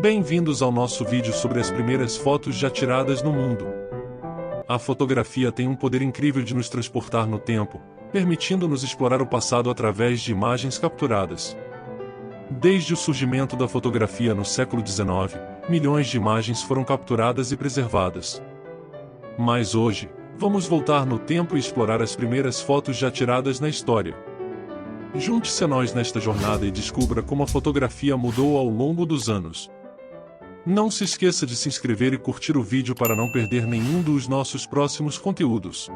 Bem-vindos ao nosso vídeo sobre as primeiras fotos já tiradas no mundo. A fotografia tem um poder incrível de nos transportar no tempo, permitindo-nos explorar o passado através de imagens capturadas. Desde o surgimento da fotografia no século XIX, milhões de imagens foram capturadas e preservadas. Mas hoje, vamos voltar no tempo e explorar as primeiras fotos já tiradas na história. Junte-se a nós nesta jornada e descubra como a fotografia mudou ao longo dos anos. Não se esqueça de se inscrever e curtir o vídeo para não perder nenhum dos nossos próximos conteúdos.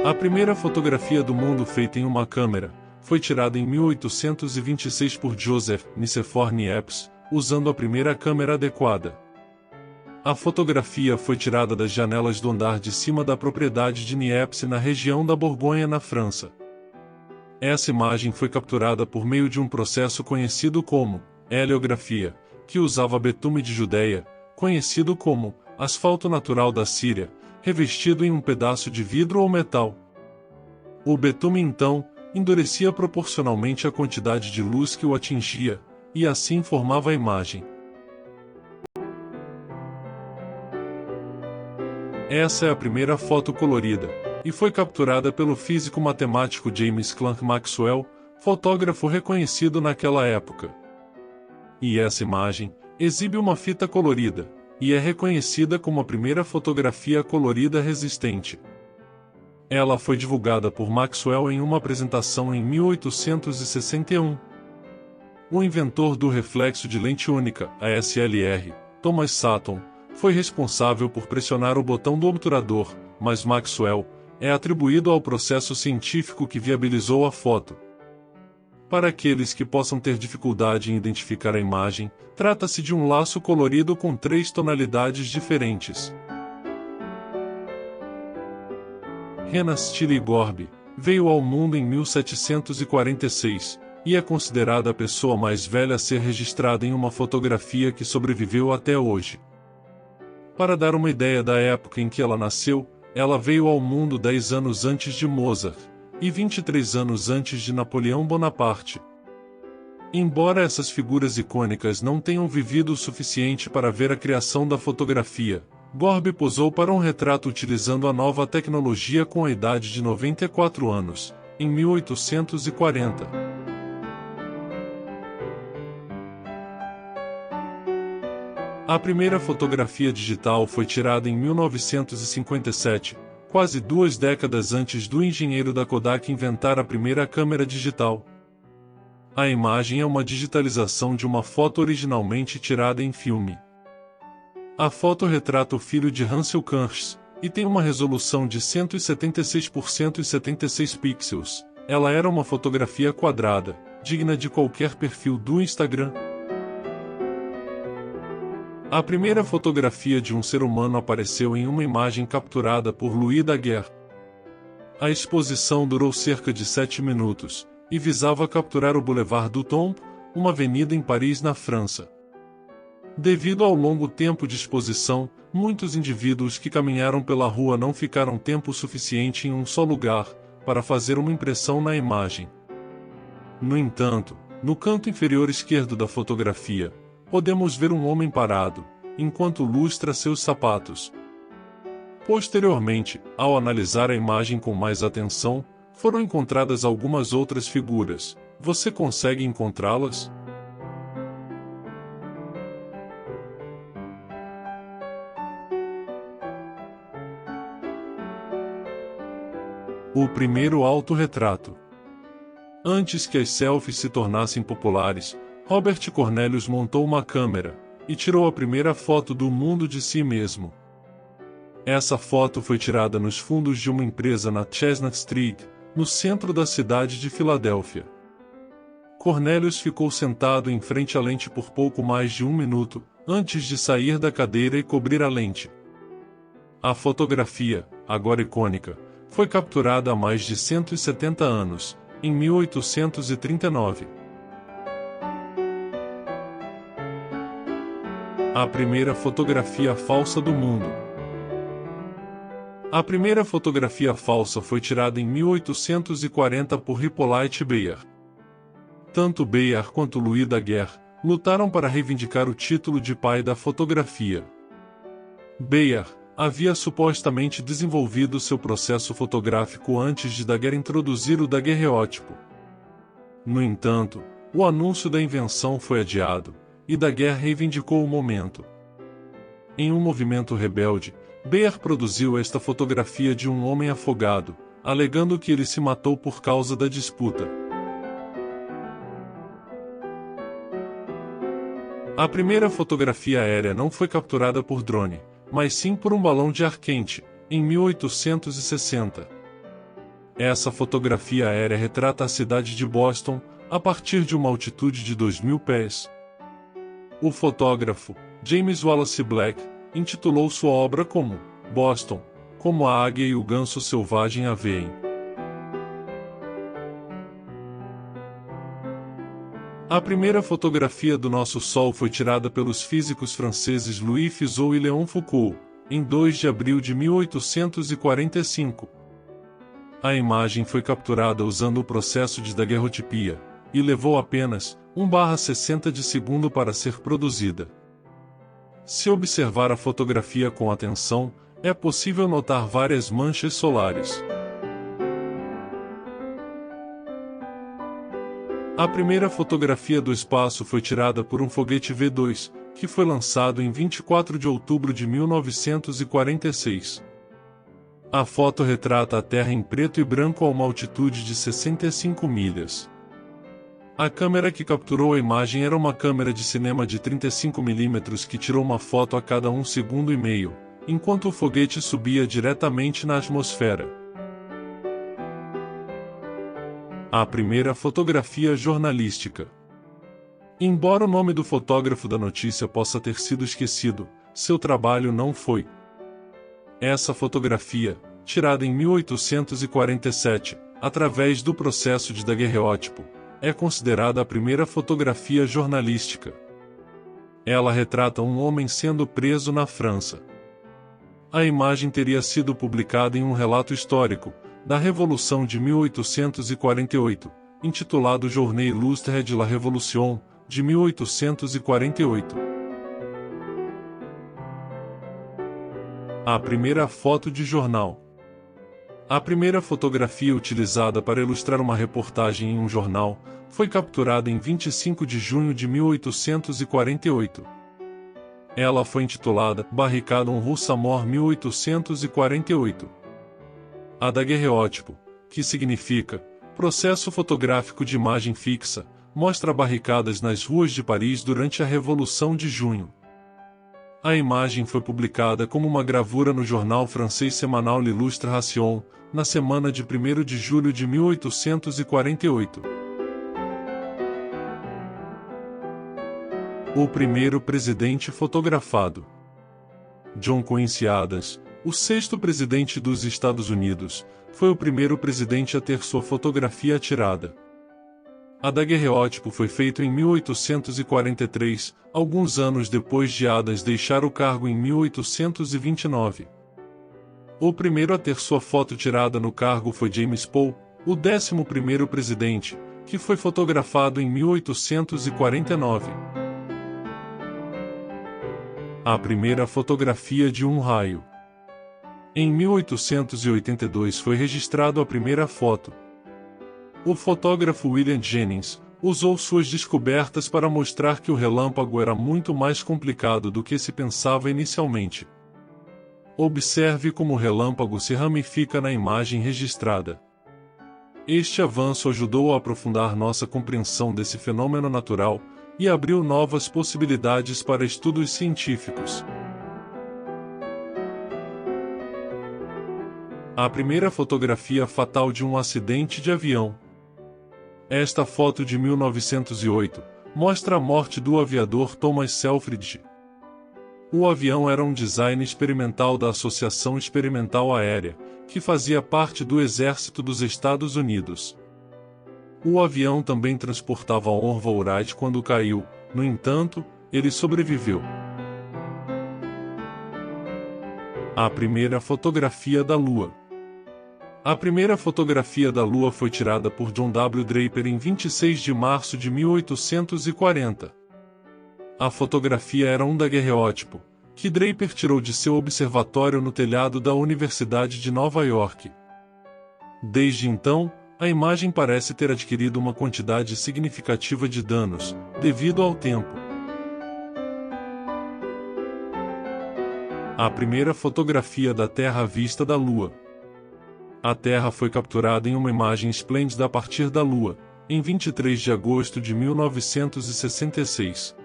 A primeira fotografia do mundo feita em uma câmera foi tirada em 1826 por Joseph Nicéphore Niepce, usando a primeira câmera adequada. A fotografia foi tirada das janelas do andar de cima da propriedade de Niepce na região da Borgonha, na França. Essa imagem foi capturada por meio de um processo conhecido como heliografia, que usava betume de Judeia, conhecido como asfalto natural da Síria, revestido em um pedaço de vidro ou metal. O betume então endurecia proporcionalmente à quantidade de luz que o atingia, e assim formava a imagem. Essa é a primeira foto colorida, e foi capturada pelo físico matemático James Clerk Maxwell, fotógrafo reconhecido naquela época. E essa imagem exibe uma fita colorida, e é reconhecida como a primeira fotografia colorida resistente. Ela foi divulgada por Maxwell em uma apresentação em 1861. O inventor do reflexo de lente única, ASLR, Thomas Sutton, foi responsável por pressionar o botão do obturador, mas Maxwell é atribuído ao processo científico que viabilizou a foto. Para aqueles que possam ter dificuldade em identificar a imagem, trata-se de um laço colorido com 3 tonalidades diferentes. Hannah Stille Gorby veio ao mundo em 1746, e é considerada a pessoa mais velha a ser registrada em uma fotografia que sobreviveu até hoje. Para dar uma ideia da época em que ela nasceu, ela veio ao mundo 10 anos antes de Mozart, e 23 anos antes de Napoleão Bonaparte. Embora essas figuras icônicas não tenham vivido o suficiente para ver a criação da fotografia, Gorby posou para um retrato utilizando a nova tecnologia com a idade de 94 anos, em 1840. A primeira fotografia digital foi tirada em 1957, quase 2 décadas antes do engenheiro da Kodak inventar a primeira câmera digital. A imagem é uma digitalização de uma foto originalmente tirada em filme. A foto retrata o filho de Hansel Kirsch, e tem uma resolução de 176 por 176 pixels. Ela era uma fotografia quadrada, digna de qualquer perfil do Instagram. A primeira fotografia de um ser humano apareceu em uma imagem capturada por Louis Daguerre. A exposição durou cerca de 7 minutos, e visava capturar o Boulevard du Temple, uma avenida em Paris, na França. Devido ao longo tempo de exposição, muitos indivíduos que caminharam pela rua não ficaram tempo suficiente em um só lugar, para fazer uma impressão na imagem. No entanto, no canto inferior esquerdo da fotografia, podemos ver um homem parado, enquanto lustra seus sapatos. Posteriormente, ao analisar a imagem com mais atenção, foram encontradas algumas outras figuras. Você consegue encontrá-las? O primeiro autorretrato. Antes que as selfies se tornassem populares, Robert Cornelius montou uma câmera e tirou a primeira foto do mundo de si mesmo. Essa foto foi tirada nos fundos de uma empresa na Chestnut Street, no centro da cidade de Filadélfia. Cornelius ficou sentado em frente à lente por pouco mais de 1 minuto, antes de sair da cadeira e cobrir a lente. A fotografia, agora icônica, foi capturada há mais de 170 anos, em 1839. A primeira fotografia falsa do mundo. A primeira fotografia falsa foi tirada em 1840 por Hippolyte Bayard. Tanto Bayard quanto Louis Daguerre lutaram para reivindicar o título de pai da fotografia. Bayard havia supostamente desenvolvido seu processo fotográfico antes de Daguerre introduzir o daguerreótipo. No entanto, o anúncio da invenção foi adiado, e Daguerre reivindicou o momento. Em um movimento rebelde, Bayard produziu esta fotografia de um homem afogado, alegando que ele se matou por causa da disputa. A primeira fotografia aérea não foi capturada por drone, mas sim por um balão de ar quente, em 1860. Essa fotografia aérea retrata a cidade de Boston, a partir de uma altitude de 2.000 pés. O fotógrafo, James Wallace Black, intitulou sua obra como Boston, como a águia e o ganso selvagem a veem. A primeira fotografia do nosso Sol foi tirada pelos físicos franceses Louis Fizeau e Léon Foucault, em 2 de abril de 1845. A imagem foi capturada usando o processo de daguerreotipia, e levou apenas 1/60 de segundo para ser produzida. Se observar a fotografia com atenção, é possível notar várias manchas solares. A primeira fotografia do espaço foi tirada por um foguete V2, que foi lançado em 24 de outubro de 1946. A foto retrata a Terra em preto e branco a uma altitude de 65 milhas. A câmera que capturou a imagem era uma câmera de cinema de 35 mm que tirou uma foto a cada 1,5 segundo, enquanto o foguete subia diretamente na atmosfera. A primeira fotografia jornalística. Embora o nome do fotógrafo da notícia possa ter sido esquecido, seu trabalho não foi. Essa fotografia, tirada em 1847, através do processo de daguerreótipo, é considerada a primeira fotografia jornalística. Ela retrata um homem sendo preso na França. A imagem teria sido publicada em um relato histórico da Revolução de 1848, intitulado Journée illustre de la Révolution, de 1848. A primeira foto de jornal. A primeira fotografia utilizada para ilustrar uma reportagem em um jornal foi capturada em 25 de junho de 1848. Ela foi intitulada Barricade Russa-Mort 1848. A daguerreótipo, que significa processo fotográfico de imagem fixa, mostra barricadas nas ruas de Paris durante a Revolução de Junho. A imagem foi publicada como uma gravura no jornal francês semanal L'Illustration, na semana de 1º de julho de 1848. O primeiro presidente fotografado. John Quincy Adams, o sexto presidente dos Estados Unidos, foi o primeiro presidente a ter sua fotografia tirada. A daguerreótipo foi feito em 1843, alguns anos depois de Adams deixar o cargo em 1829. O primeiro a ter sua foto tirada no cargo foi James Polk, o 11º presidente, que foi fotografado em 1849. A primeira fotografia de um raio. Em 1882 foi registrado a primeira foto. O fotógrafo William Jennings usou suas descobertas para mostrar que o relâmpago era muito mais complicado do que se pensava inicialmente. Observe como o relâmpago se ramifica na imagem registrada. Este avanço ajudou a aprofundar nossa compreensão desse fenômeno natural e abriu novas possibilidades para estudos científicos. A primeira fotografia fatal de um acidente de avião. Esta foto de 1908 mostra a morte do aviador Thomas Selfridge. O avião era um design experimental da Associação Experimental Aérea, que fazia parte do Exército dos Estados Unidos. O avião também transportava Orville Wright quando caiu, no entanto, ele sobreviveu. A primeira fotografia da Lua. A primeira fotografia da Lua foi tirada por John W. Draper em 26 de março de 1840. A fotografia era um daguerreótipo, que Draper tirou de seu observatório no telhado da Universidade de Nova York. Desde então, a imagem parece ter adquirido uma quantidade significativa de danos, devido ao tempo. A primeira fotografia da Terra à vista da Lua. A Terra foi capturada em uma imagem esplêndida a partir da Lua, em 23 de agosto de 1966.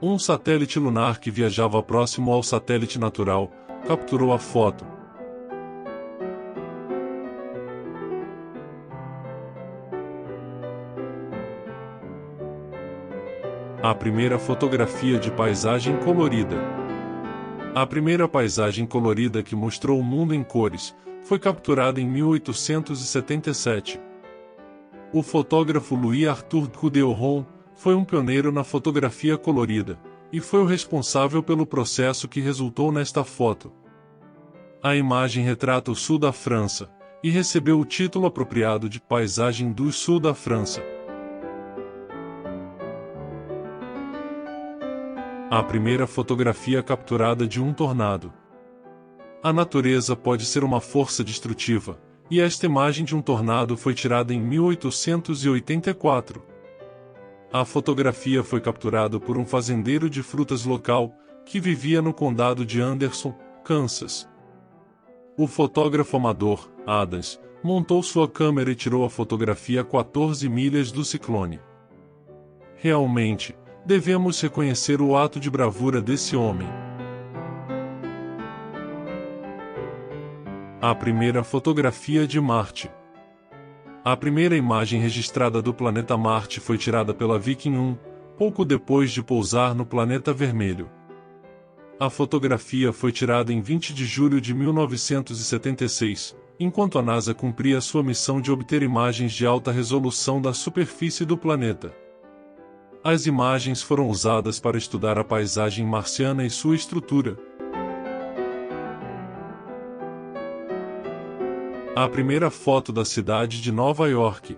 Um satélite lunar que viajava próximo ao satélite natural capturou a foto. A primeira fotografia de paisagem colorida. A primeira paisagem colorida que mostrou o mundo em cores foi capturada em 1877. O fotógrafo Louis Arthur Coudeauron foi um pioneiro na fotografia colorida, e foi o responsável pelo processo que resultou nesta foto. A imagem retrata o sul da França, e recebeu o título apropriado de Paisagem do Sul da França. A primeira fotografia capturada de um tornado. A natureza pode ser uma força destrutiva, e esta imagem de um tornado foi tirada em 1884. A fotografia foi capturada por um fazendeiro de frutas local, que vivia no condado de Anderson, Kansas. O fotógrafo amador, Adams, montou sua câmera e tirou a fotografia a 14 milhas do ciclone. Realmente, devemos reconhecer o ato de bravura desse homem. A primeira fotografia de Marte. A primeira imagem registrada do planeta Marte foi tirada pela Viking 1, pouco depois de pousar no planeta vermelho. A fotografia foi tirada em 20 de julho de 1976, enquanto a NASA cumpria sua missão de obter imagens de alta resolução da superfície do planeta. As imagens foram usadas para estudar a paisagem marciana e sua estrutura. A primeira foto da cidade de Nova York.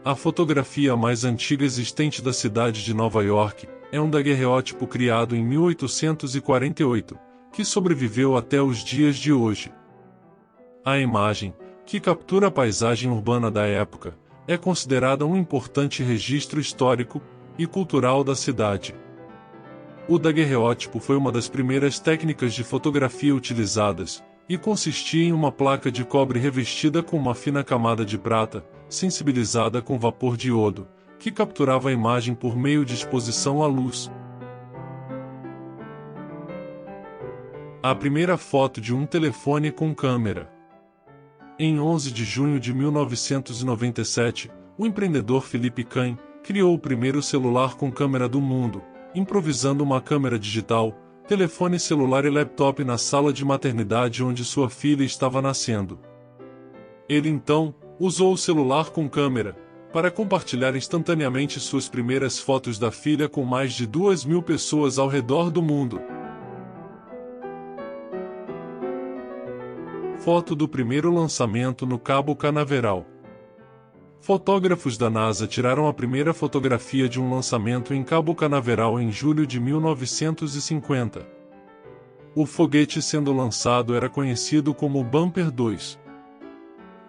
A fotografia mais antiga existente da cidade de Nova York é um daguerreótipo criado em 1848, que sobreviveu até os dias de hoje. A imagem, que captura a paisagem urbana da época, é considerada um importante registro histórico e cultural da cidade. O daguerreótipo foi uma das primeiras técnicas de fotografia utilizadas, e consistia em uma placa de cobre revestida com uma fina camada de prata, sensibilizada com vapor de iodo, que capturava a imagem por meio de exposição à luz. A primeira foto de um telefone com câmera. Em 11 de junho de 1997, o empreendedor Philippe Cain criou o primeiro celular com câmera do mundo, improvisando uma câmera digital, telefone celular e laptop na sala de maternidade onde sua filha estava nascendo. Ele então usou o celular com câmera para compartilhar instantaneamente suas primeiras fotos da filha com mais de 2.000 pessoas ao redor do mundo. Foto do primeiro lançamento no Cabo Canaveral. Fotógrafos da NASA tiraram a primeira fotografia de um lançamento em Cabo Canaveral em julho de 1950. O foguete sendo lançado era conhecido como Bumper 2.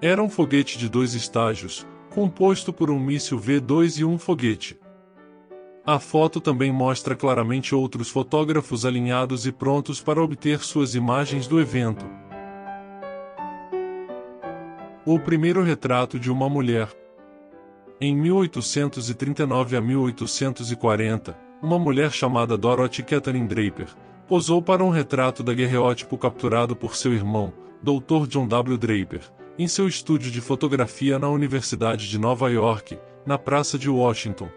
Era um foguete de 2 estágios, composto por um míssil V2 e um foguete. A foto também mostra claramente outros fotógrafos alinhados e prontos para obter suas imagens do evento. O primeiro retrato de uma mulher. Em 1839 a 1840, uma mulher chamada Dorothy Catherine Draper posou para um retrato daguerreótipo capturado por seu irmão, Dr. John W. Draper, em seu estúdio de fotografia na Universidade de Nova York, na Praça de Washington.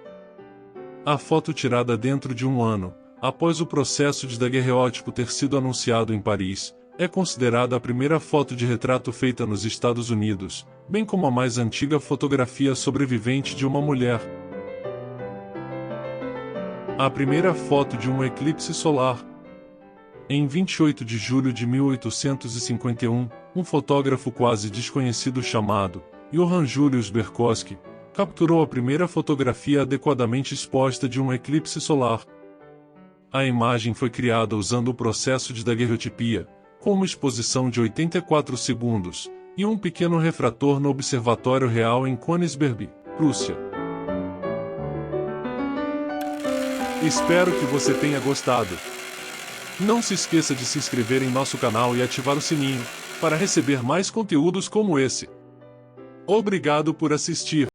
A foto tirada dentro de um ano, após o processo de daguerreótipo ter sido anunciado em Paris, é considerada a primeira foto de retrato feita nos Estados Unidos, bem como a mais antiga fotografia sobrevivente de uma mulher. A primeira foto de um eclipse solar. Em 28 de julho de 1851, um fotógrafo quase desconhecido chamado Johann Julius Berkowski capturou a primeira fotografia adequadamente exposta de um eclipse solar. A imagem foi criada usando o processo de daguerreotipia, com uma exposição de 84 segundos, e um pequeno refrator no Observatório Real em Königsberg, Prússia. Espero que você tenha gostado. Não se esqueça de se inscrever em nosso canal e ativar o sininho, para receber mais conteúdos como esse. Obrigado por assistir.